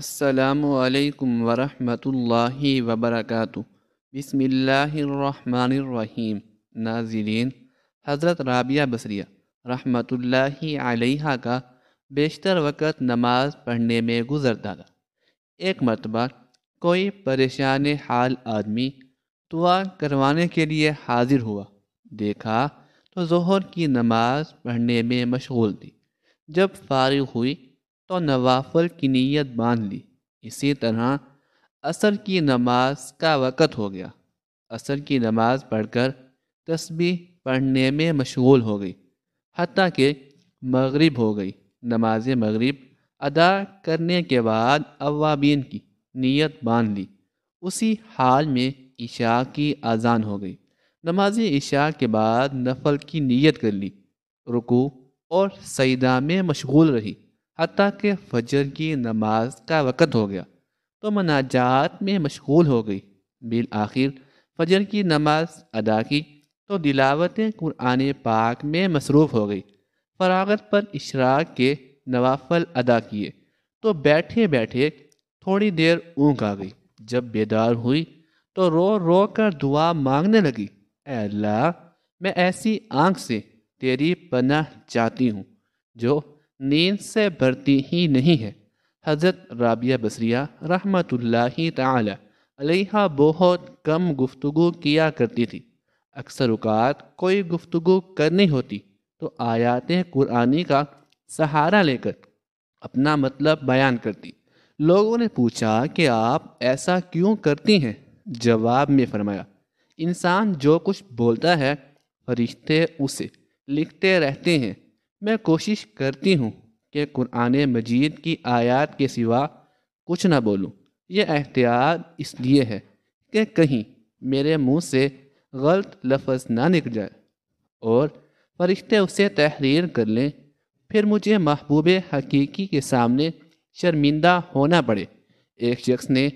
السلام علیکم ورحمۃ اللہ وبرکاتہ۔ بسم اللہ الرحمن الرحیم۔ ناظرین، حضرت رابعہ بصریہ رحمۃ اللہ علیہا کا بیشتر وقت نماز پڑھنے میں گزرتا تھا۔ ایک مرتبہ کوئی پریشان حال آدمی دعا کروانے کے لیے حاضر ہوا۔ دیکھا تو ظہر کی نماز پڑھنے میں مشغول تھی۔ جب فارغ ہوئی تو نوافل کی نیت باندھ لی۔ اسی طرح عصر کی نماز کا وقت ہو گیا۔ عصر کی نماز پڑھ کر تسبیح پڑھنے میں مشغول ہو گئی، حتیٰ کہ مغرب ہو گئی۔ نماز مغرب ادا کرنے کے بعد اوابین کی نیت باندھ لی۔ اسی حال میں عشاء کی اذان ہو گئی۔ نماز عشاء کے بعد نفل کی نیت کر لی، رکوع اور سجدہ میں مشغول رہی، حتیٰ کہ فجر کی نماز کا وقت ہو گیا تو مناجات میں مشغول ہو گئی۔ بالآخر فجر کی نماز ادا کی تو تلاوت قرآن پاک میں مصروف ہو گئی۔ فراغت پر اشراق کے نوافل ادا کیے تو بیٹھے بیٹھے تھوڑی دیر اونگ آ گئی۔ جب بیدار ہوئی تو رو رو کر دعا مانگنے لگی، اے اللہ، میں ایسی آنکھ سے تیری پناہ چاہتی ہوں جو نیند سے بھرتی ہی نہیں ہے۔ حضرت رابعہ بصریہ رحمۃ اللہ تعالی علیہا بہت کم گفتگو کیا کرتی تھی۔ اکثر اوقات کوئی گفتگو کرنی ہوتی تو آیات قرآنی کا سہارا لے کر اپنا مطلب بیان کرتی۔ لوگوں نے پوچھا کہ آپ ایسا کیوں کرتی ہیں؟ جواب میں فرمایا، انسان جو کچھ بولتا ہے فرشتے اسے لکھتے رہتے ہیں۔ میں کوشش کرتی ہوں کہ قرآن مجید کی آیات کے سوا کچھ نہ بولوں۔ یہ احتیاط اس لیے ہے کہ کہیں میرے منہ سے غلط لفظ نہ نکل جائے اور فرشتے اسے تحریر کر لیں، پھر مجھے محبوب حقیقی کے سامنے شرمندہ ہونا پڑے۔ ایک شخص نے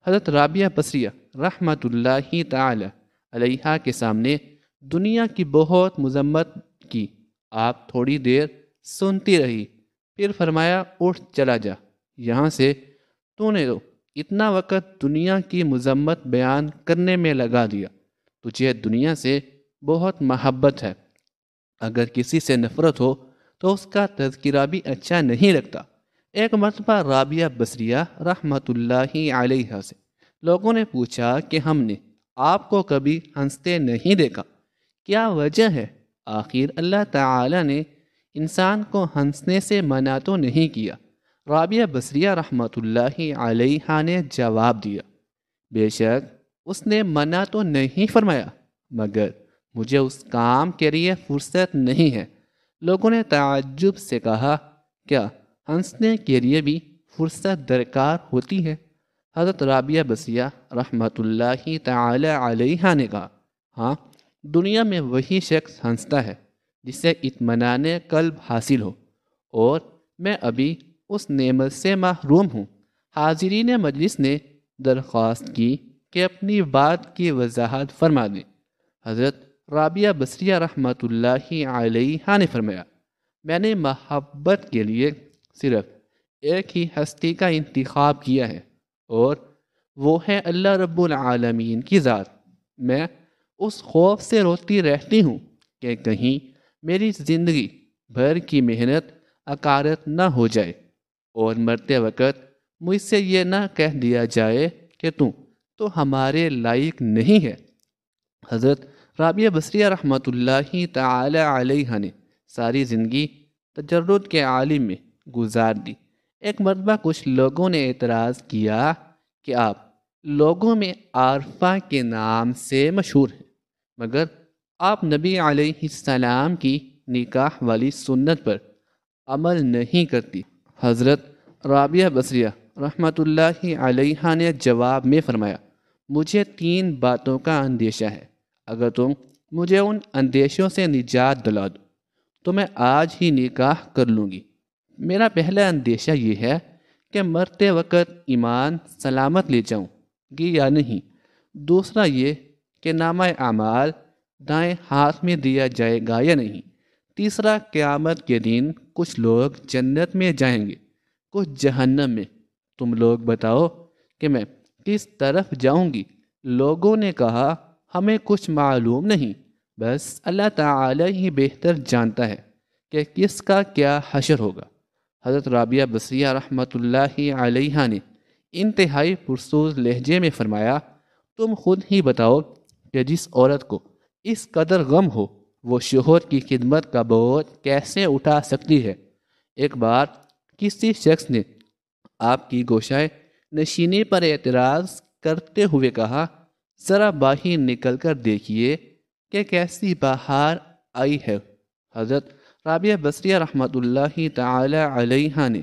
حضرت رابعہ بصریہ رحمۃ اللہ تعالی علیہا کے سامنے دنیا کی بہت مذمت کی۔ آپ تھوڑی دیر سنتی رہی، پھر فرمایا، اٹھ چلا جا یہاں سے، تو نے اتنا وقت دنیا کی مذمت بیان کرنے میں لگا دیا۔ تجھے دنیا سے بہت محبت ہے، اگر کسی سے نفرت ہو تو اس کا تذکرہ بھی اچھا نہیں لگتا۔ ایک مرتبہ رابعہ بصریہ رحمۃ اللہ علیہا سے لوگوں نے پوچھا کہ ہم نے آپ کو کبھی ہنستے نہیں دیکھا، کیا وجہ ہے؟ آخر اللہ تعالی نے انسان کو ہنسنے سے منع تو نہیں کیا۔ رابعہ بصریہ رحمۃ اللہ علیہا نے جواب دیا، بے شک اس نے منع تو نہیں فرمایا، مگر مجھے اس کام کے لیے فرصت نہیں ہے۔ لوگوں نے تعجب سے کہا، کیا ہنسنے کے لیے بھی فرصت درکار ہوتی ہے؟ حضرت رابعہ بصریہ رحمۃ اللہ تعالی علیہا نے کہا، ہاں، دنیا میں وہی شخص ہنستا ہے جسے اطمینان قلب حاصل ہو، اور میں ابھی اس نعمت سے محروم ہوں۔ حاضرین مجلس نے درخواست کی کہ اپنی بات کی وضاحت فرما دیں۔ حضرت رابعہ بصریہ رحمۃ اللہ علیہا نے فرمایا، میں نے محبت کے لیے صرف ایک ہی ہستی کا انتخاب کیا ہے، اور وہ ہے اللہ رب العالمین کی ذات۔ میں اس خوف سے روتی رہتی ہوں کہ کہیں میری زندگی بھر کی محنت اکارت نہ ہو جائے اور مرتے وقت مجھ سے یہ نہ کہہ دیا جائے کہ تو ہمارے لائق نہیں ہے۔ حضرت رابعہ بصریہ رحمۃ اللہ تعالی علیہا نے ساری زندگی تجرد کے عالم میں گزار دی۔ ایک مرتبہ کچھ لوگوں نے اعتراض کیا کہ آپ لوگوں میں عارفہ کے نام سے مشہور ہیں، مگر آپ نبی علیہ السلام کی نکاح والی سنت پر عمل نہیں کرتی۔ حضرت رابعہ بصریہ رحمۃ اللہ علیہا نے جواب میں فرمایا، مجھے 3 باتوں کا اندیشہ ہے، اگر تم مجھے ان اندیشوں سے نجات دلا دو تو میں آج ہی نکاح کر لوں گی۔ میرا پہلا اندیشہ یہ ہے کہ مرتے وقت ایمان سلامت لے جاؤں گی یا نہیں۔ دوسرا یہ کہ نامہ اعمال دائیں ہاتھ میں دیا جائے گا یا نہیں۔ تیسرا، قیامت کے دن کچھ لوگ جنت میں جائیں گے، کچھ جہنم میں، تم لوگ بتاؤ کہ میں کس طرف جاؤں گی؟ لوگوں نے کہا ہمیں کچھ معلوم نہیں، بس اللہ تعالی ہی بہتر جانتا ہے کہ کس کا کیا حشر ہوگا۔ حضرت رابعہ بصریہ رحمۃ اللہ علیہ نے انتہائی پرسوز لہجے میں فرمایا، تم خود ہی بتاؤ کہ جس عورت کو اس قدر غم ہو وہ شوہر کی خدمت کا بوجھ کیسے اٹھا سکتی ہے؟ ایک بار کسی شخص نے آپ کی گوشائے نشینی پر اعتراض کرتے ہوئے کہا، ذرا باہر نکل کر دیکھیے کہ کیسی بہار آئی ہے۔ حضرت رابعہ بصریہ رحمۃ اللہ تعالی علیہ نے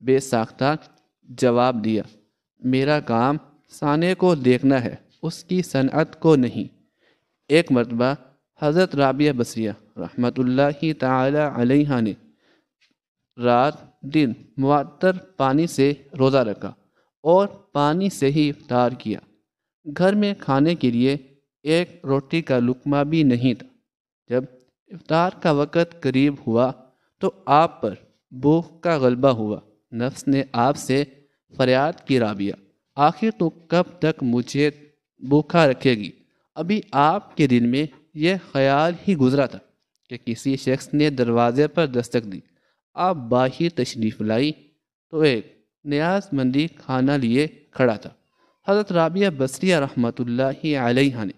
بے ساختہ جواب دیا، میرا کام سانے کو دیکھنا ہے، اس کی صنعت کو نہیں۔ ایک مرتبہ حضرت رابعہ بصریہ رحمۃ اللہ تعالی علیہ نے رات دن معطر پانی سے روزہ رکھا اور پانی سے ہی افطار کیا۔ گھر میں کھانے کے لیے ایک روٹی کا لقمہ بھی نہیں تھا۔ جب افطار کا وقت قریب ہوا تو آپ پر بھوک کا غلبہ ہوا۔ نفس نے آپ سے فریاد کی، رابعہ آخر تو کب تک مجھے بھوکا رکھے گی؟ ابھی آپ کے دل میں یہ خیال ہی گزرا تھا کہ کسی شخص نے دروازے پر دستک دی۔ آپ باہر تشریف لائی تو ایک نیاز مندی کھانا لیے کھڑا تھا۔ حضرت رابعہ بصریہ رحمۃ اللہ علیہ نے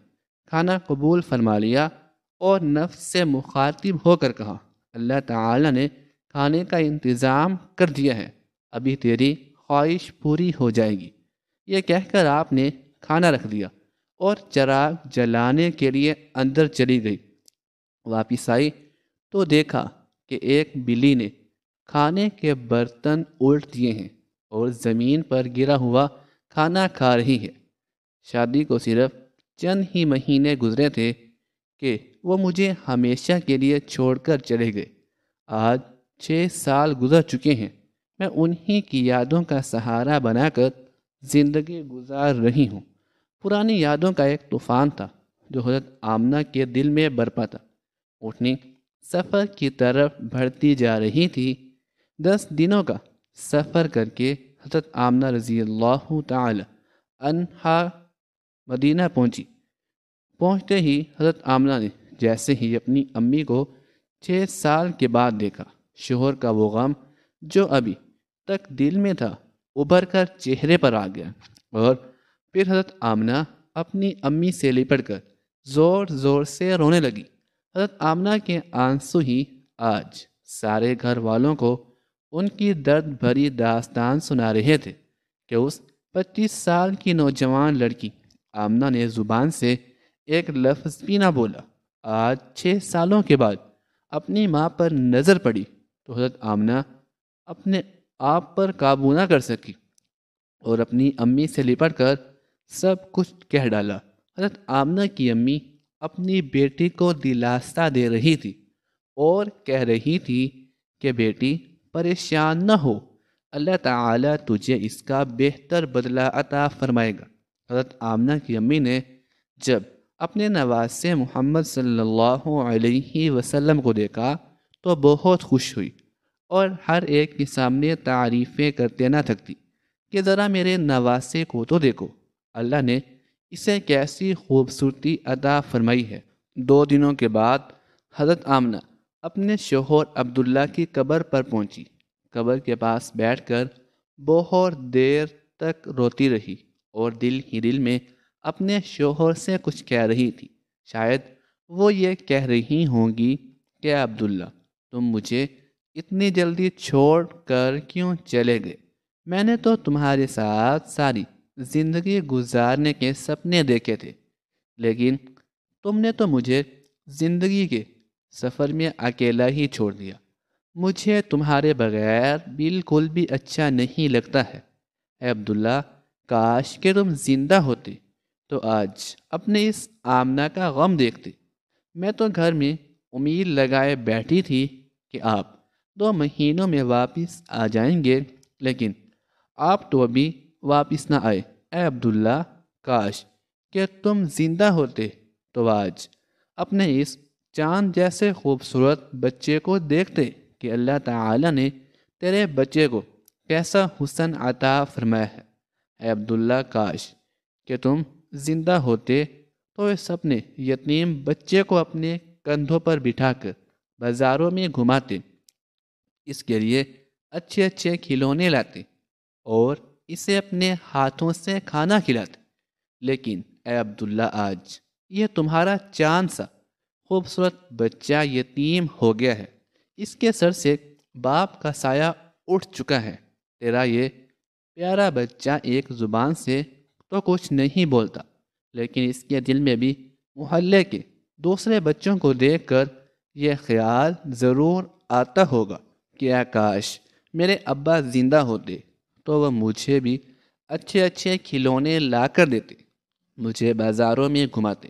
کھانا قبول فرما لیا اور نفس سے مخاطب ہو کر کہا، اللہ تعالی نے کھانے کا انتظام کر دیا ہے، ابھی تیری خواہش پوری ہو جائے گی۔ یہ کہہ کر آپ نے کھانا رکھ دیا اور چراغ جلانے کے لیے اندر چلی گئی۔ واپس آئی تو دیکھا کہ ایک بلی نے کھانے کے برتن الٹ دیے ہیں اور زمین پر گرا ہوا کھانا کھا رہی ہے۔ شادی کو صرف چند ہی مہینے گزرے تھے کہ وہ مجھے ہمیشہ کے لیے چھوڑ کر چلے گئے۔ آج 6 سال گزر چکے ہیں، میں انہی کی یادوں کا سہارا بنا کر زندگی گزار رہی ہوں۔ پرانی یادوں کا ایک طوفان تھا جو حضرت آمنہ کے دل میں برپا تھا۔ اٹھنی سفر کی طرف بڑھتی جا رہی تھی۔ 10 دنوں کا سفر کر کے حضرت آمنہ رضی اللہ تعالی عنہا مدینہ پہنچی۔ پہنچتے ہی حضرت آمنہ نے جیسے ہی اپنی امی کو 6 سال کے بعد دیکھا، شوہر کا وہ غم جو ابھی تک دل میں تھا ابھر کر چہرے پر آ گیا، اور پھر حضرت آمنہ اپنی امی سے لپٹ کر زور زور سے رونے لگی۔ حضرت آمنہ کے آنسو ہی آج سارے گھر والوں کو ان کی درد بھری داستان سنا رہے تھے کہ اس 25 سال کی نوجوان لڑکی آمنہ نے زبان سے ایک لفظ بھی نہ بولا۔ آج 6 سالوں کے بعد اپنی ماں پر نظر پڑی تو حضرت آمنہ اپنے آپ پر قابو نہ کر سکی اور اپنی امی سے لپٹ کر سب کچھ کہہ ڈالا۔ حضرت آمنہ کی امی اپنی بیٹی کو دلاسا دے رہی تھی اور کہہ رہی تھی کہ بیٹی پریشان نہ ہو، اللہ تعالی تجھے اس کا بہتر بدلہ عطا فرمائے گا۔ حضرت آمنہ کی امی نے جب اپنے نواسے محمد صلی اللہ علیہ وسلم کو دیکھا تو بہت خوش ہوئی اور ہر ایک کے سامنے تعریفیں کرتے نہ تھکتی کہ ذرا میرے نواسے کو تو دیکھو، اللہ نے اسے کیسی خوبصورتی عطا فرمائی ہے۔ 2 دنوں کے بعد حضرت آمنہ اپنے شوہر عبداللہ کی قبر پر پہنچی۔ قبر کے پاس بیٹھ کر بہت دیر تک روتی رہی اور دل ہی دل میں اپنے شوہر سے کچھ کہہ رہی تھی۔ شاید وہ یہ کہہ رہی ہوں گی کہ عبداللہ تم مجھے اتنی جلدی چھوڑ کر کیوں چلے گئے؟ میں نے تو تمہارے ساتھ ساری زندگی گزارنے کے سپنے دیکھے تھے، لیکن تم نے تو مجھے زندگی کے سفر میں اکیلا ہی چھوڑ دیا۔ مجھے تمہارے بغیر بالکل بھی اچھا نہیں لگتا ہے۔ اے عبداللہ، کاش کہ تم زندہ ہوتے تو آج اپنے اس آمنہ کا غم دیکھتے۔ میں تو گھر میں امید لگائے بیٹھی تھی کہ آپ 2 مہینوں میں واپس آ جائیں گے، لیکن آپ تو ابھی واپس نہ آئے۔ اے عبداللہ، کاش کہ تم زندہ ہوتے تو آج اپنے اس چاند جیسے خوبصورت بچے کو دیکھتے کہ اللہ تعالی نے تیرے بچے کو کیسا حسن عطا فرمایا ہے۔ اے عبداللہ، کاش کہ تم زندہ ہوتے تو اس اپنے یتیم بچے کو اپنے کندھوں پر بٹھا کر بازاروں میں گھماتے، اس کے لیے اچھے اچھے کھلونے لاتے اور اسے اپنے ہاتھوں سے کھانا کھلاتے۔ لیکن اے عبداللہ، آج یہ تمہارا چاند سا خوبصورت بچہ یتیم ہو گیا ہے، اس کے سر سے باپ کا سایہ اٹھ چکا ہے۔ تیرا یہ پیارا بچہ ایک زبان سے تو کچھ نہیں بولتا، لیکن اس کے دل میں بھی محلے کے دوسرے بچوں کو دیکھ کر یہ خیال ضرور آتا ہوگا کہ کاش میرے ابا زندہ ہوتے تو وہ مجھے بھی اچھے اچھے کھلونے لا کر دیتے، مجھے بازاروں میں گھماتے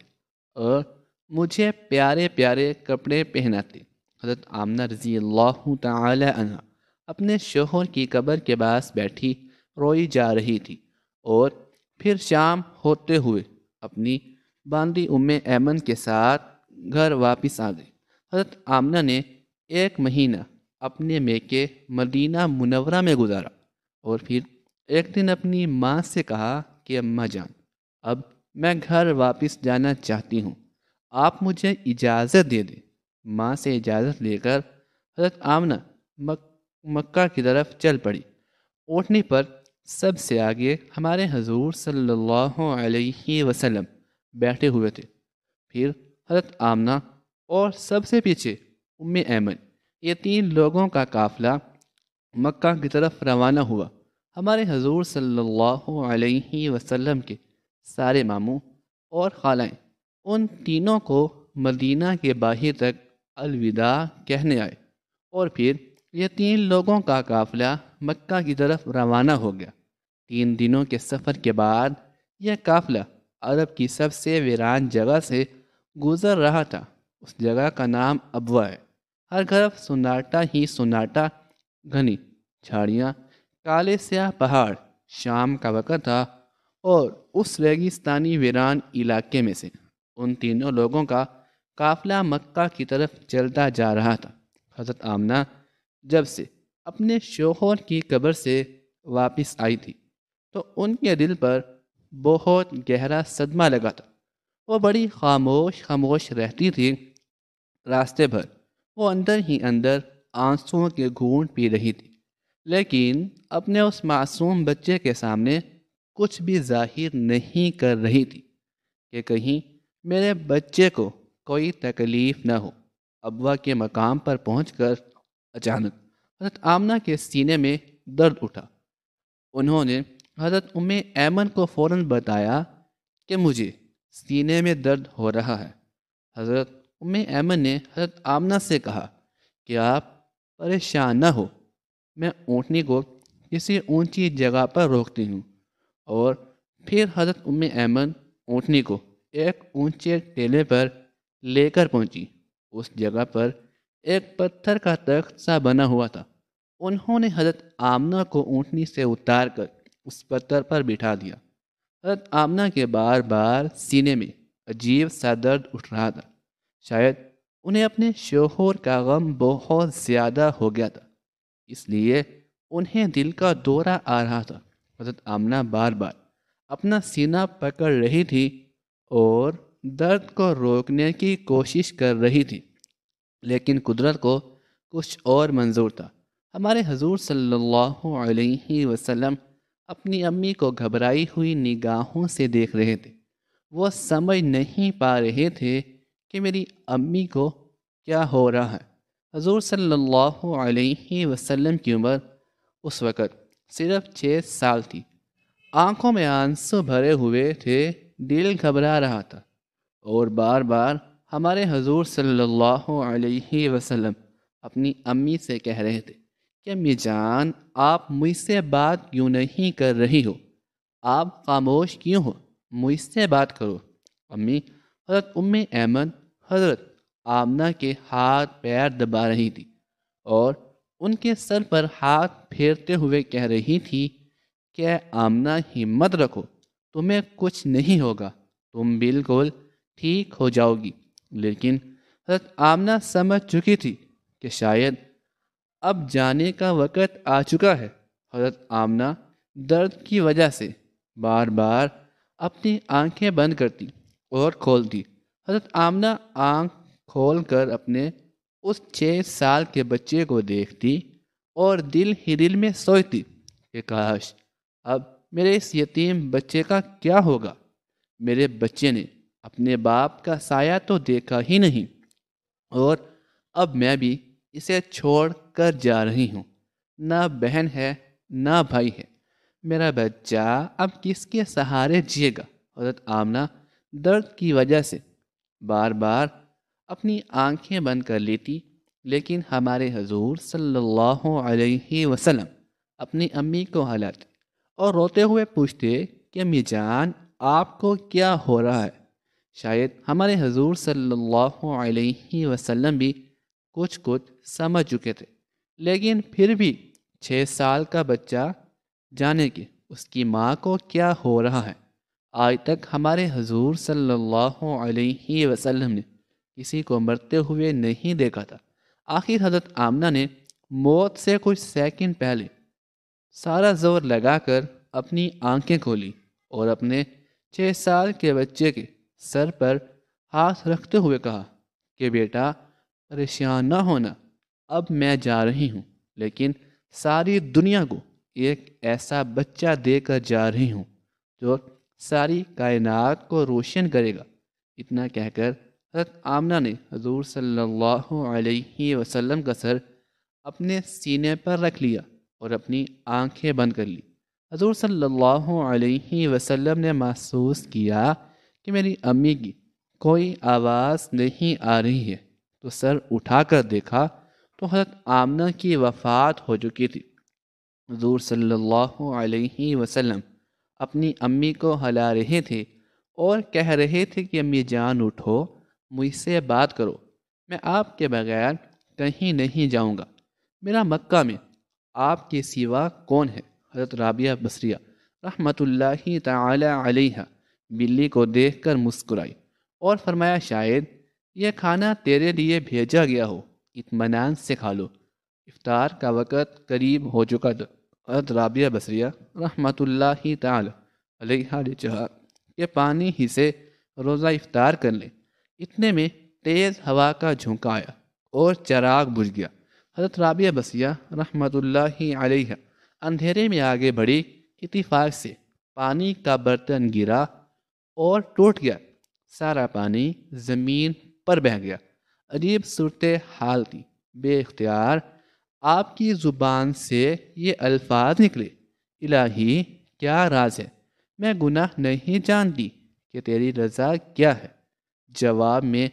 اور مجھے پیارے پیارے کپڑے پہناتے۔ حضرت آمنہ رضی اللہ تعالی عنہ اپنے شوہر کی قبر کے پاس بیٹھی روئی جا رہی تھی، اور پھر شام ہوتے ہوئے اپنی باندی ایمن کے ساتھ گھر واپس آ گئی۔ حضرت آمنہ نے 1 مہینہ اپنے میکے مدینہ منورہ میں گزارا، اور پھر ایک دن اپنی ماں سے کہا کہ اماں جان، اب میں گھر واپس جانا چاہتی ہوں، آپ مجھے اجازت دے دیں۔ ماں سے اجازت لے کر حضرت آمنہ مکہ کی طرف چل پڑی۔ اونٹنی پر سب سے آگے ہمارے حضور صلی اللہ علیہ وسلم بیٹھے ہوئے تھے، پھر حضرت آمنہ اور سب سے پیچھے ایمن۔ یہ 3 لوگوں کا قافلہ مکہ کی طرف روانہ ہوا۔ ہمارے حضور صلی اللہ علیہ وسلم کے سارے ماموں اور خالائیں ان تینوں کو مدینہ کے باہر تک الوداع کہنے آئے، اور پھر یہ 3 لوگوں کا قافلہ مکہ کی طرف روانہ ہو گیا۔ 3 دنوں کے سفر کے بعد یہ قافلہ عرب کی سب سے ویران جگہ سے گزر رہا تھا۔ اس جگہ کا نام ابوا ہے۔ ہر طرف سناٹا ہی سناٹا، گھنی جھاڑیاں، کالے سیاہ پہاڑ۔ شام کا وقت تھا، اور اس ریگستانی ویران علاقے میں سے ان تینوں لوگوں کا قافلہ مکہ کی طرف چلتا جا رہا تھا۔ حضرت آمنہ جب سے اپنے شوہر کی قبر سے واپس آئی تھی تو ان کے دل پر بہت گہرا صدمہ لگا تھا۔ وہ بڑی خاموش رہتی تھی۔ راستے بھر وہ اندر ہی اندر آنسوؤں کے گھونٹ پی رہی تھی، لیکن اپنے اس معصوم بچے کے سامنے کچھ بھی ظاہر نہیں کر رہی تھی کہ کہیں میرے بچے کو کوئی تکلیف نہ ہو۔ ابوا کے مقام پر پہنچ کر اچانک حضرت آمنہ کے سینے میں درد اٹھا۔ انہوں نے حضرت ایمن کو فوراً بتایا کہ مجھے سینے میں درد ہو رہا ہے۔ حضرت ایمن نے حضرت آمنہ سے کہا کہ آپ پریشان نہ ہو، میں اونٹنی کو کسی اونچی جگہ پر روکتی ہوں۔ اور پھر حضرت ایمن اونٹنی کو ایک اونچے ٹیلے پر لے کر پہنچی۔ اس جگہ پر ایک پتھر کا تخت سا بنا ہوا تھا۔ انہوں نے حضرت آمنہ کو اونٹنی سے اتار کر اس پتھر پر بٹھا دیا۔ حضرت آمنہ کے بار بار سینے میں عجیب سا درد اٹھ رہا تھا۔ شاید انہیں اپنے شوہر کا غم بہت زیادہ ہو گیا تھا، اس لیے انہیں دل کا دورہ آ رہا تھا۔ حضرت آمنہ بار بار اپنا سینہ پکڑ رہی تھی اور درد کو روکنے کی کوشش کر رہی تھی، لیکن قدرت کو کچھ اور منظور تھا۔ ہمارے حضور صلی اللہ علیہ وسلم اپنی امی کو گھبرائی ہوئی نگاہوں سے دیکھ رہے تھے۔ وہ سمجھ نہیں پا رہے تھے کہ میری امی کو کیا ہو رہا ہے۔ حضور صلی اللہ علیہ وسلم کی عمر اس وقت صرف 6 سال تھی۔ آنکھوں میں آنسو بھرے ہوئے تھے، دل گھبرا رہا تھا، اور بار بار ہمارے حضور صلی اللہ علیہ وسلم اپنی امی سے کہہ رہے تھے کہ امی جان، آپ مجھ سے بات کیوں نہیں کر رہی ہو؟ آپ خاموش کیوں ہو؟ مجھ سے بات کرو۔ امی حضرت ایمن حضرت آمنہ کے ہاتھ پیر دبا رہی تھی اور ان کے سر پر ہاتھ پھیرتے ہوئے کہہ رہی تھی کہ آمنہ ہمت رکھو، تمہیں کچھ نہیں ہوگا، تم بالکل ٹھیک ہو جاؤ گی۔ لیکن حضرت آمنہ سمجھ چکی تھی کہ شاید اب جانے کا وقت آ چکا ہے۔ حضرت آمنہ درد کی وجہ سے بار بار اپنی آنکھیں بند کرتی اور کھولتی۔ حضرت آمنہ آنکھ کھول کر اپنے اس 6 سال کے بچے کو دیکھتی اور دل ہی دل میں سوچتی کہ کاش اب میرے اس یتیم بچے کا کیا ہوگا۔ میرے بچے نے اپنے باپ کا سایہ تو دیکھا ہی نہیں، اور اب میں بھی اسے چھوڑ کر جا رہی ہوں۔ نہ بہن ہے نہ بھائی ہے، میرا بچہ اب کس کے سہارے جیے گا۔ حضرت آمنہ درد کی وجہ سے بار بار اپنی آنکھیں بند کر لیتی، لیکن ہمارے حضور صلی اللہ علیہ وسلم اپنی امی کو ہلاتے اور روتے ہوئے پوچھتے کہ امی جان آپ کو کیا ہو رہا ہے۔ شاید ہمارے حضور صلی اللہ علیہ وسلم بھی کچھ سمجھ چکے تھے، لیکن پھر بھی 6 سال کا بچہ جانے کہ اس کی ماں کو کیا ہو رہا ہے۔ آج تک ہمارے حضور صلی اللہ علیہ وسلم نے کسی کو مرتے ہوئے نہیں دیکھا تھا۔ آخر حضرت آمنہ نے موت سے کچھ سیکنڈ پہلے سارا زور لگا کر اپنی آنکھیں کھولی اور اپنے 6 سال کے بچے کے سر پر ہاتھ رکھتے ہوئے کہا کہ بیٹا پریشان نہ ہونا، اب میں جا رہی ہوں، لیکن ساری دنیا کو ایک ایسا بچہ دے کر جا رہی ہوں جو ساری کائنات کو روشن کرے گا۔ اتنا کہہ کر حضرت آمنہ نے حضور صلی اللہ علیہ وسلم کا سر اپنے سینے پر رکھ لیا اور اپنی آنکھیں بند کر لی۔ حضور صلی اللہ علیہ وسلم نے محسوس کیا کہ میری امی کی کوئی آواز نہیں آ رہی ہے، تو سر اٹھا کر دیکھا تو حضرت آمنہ کی وفات ہو چکی تھی۔ حضور صلی اللہ علیہ وسلم اپنی امی کو ہلا رہے تھے اور کہہ رہے تھے کہ امی جان اٹھو، مجھ سے بات کرو، میں آپ کے بغیر کہیں نہیں جاؤں گا، میرا مکہ میں آپ کے سوا کون ہے۔ حضرت رابعہ بصریہ رحمۃ اللہ تعالی علیہ بلی کو دیکھ کر مسکرائی اور فرمایا شاید یہ کھانا تیرے لیے بھیجا گیا ہو، اطمینان سے کھا لو، افطار کا وقت قریب ہو چکا تھا۔ حضرت رابعہ بصریہ رحمۃ اللہ تعالی علیہ نے چاہا کہ پانی ہی سے روزہ افطار کر لیں۔ اتنے میں تیز ہوا کا جھونکا آیا اور چراغ بجھ گیا۔ حضرت رابعہ بصریہ رحمۃ اللہ علیہ اندھیرے میں آگے بڑھی، اتفاق سے پانی کا برتن گرا اور ٹوٹ گیا، سارا پانی زمین پر بہہ گیا۔ عجیب صورتحال تھی، بے اختیار آپ کی زبان سے یہ الفاظ نکلے، الہی کیا راز ہے، میں گناہ نہیں جانتی کہ تیری رضا کیا ہے۔ جواب میں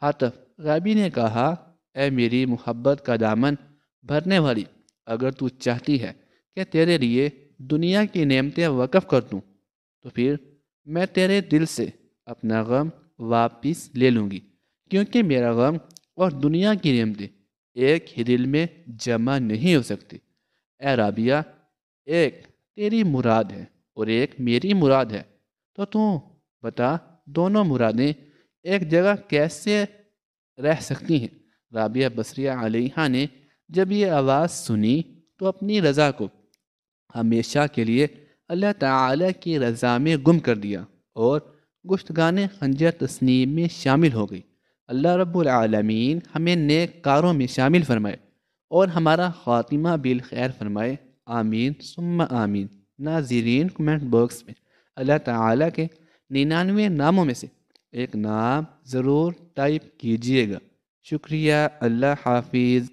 حاتف غابی نے کہا، اے میری محبت کا دامن بھرنے والی، اگر تو چاہتی ہے کہ تیرے لیے دنیا کی نعمتیں وقف کر دوں تو پھر میں تیرے دل سے اپنا غم واپس لے لوں گی، کیونکہ میرا غم اور دنیا کی نعمتیں ایک ہی دل میں جمع نہیں ہو سکتی۔ اے رابعہ، ایک تیری مراد ہے اور ایک میری مراد ہے، تو بتا دونوں مرادیں ایک جگہ کیسے رہ سکتی ہیں؟ رابعہ بصریہ علیہ نے جب یہ آواز سنی تو اپنی رضا کو ہمیشہ کے لیے اللہ تعالی کی رضا میں گم کر دیا اور گشتگان خنجر تسنیم میں شامل ہو گئی۔ اللہ رب العالمین ہمیں نیک کاروں میں شامل فرمائے اور ہمارا خاتمہ بالخیر فرمائے، آمین ثم آمین۔ ناظرین، کمنٹ باکس میں اللہ تعالیٰ کے 99 ناموں میں سے ایک نام ضرور ٹائپ کیجیے گا۔ شکریہ، اللہ حافظ۔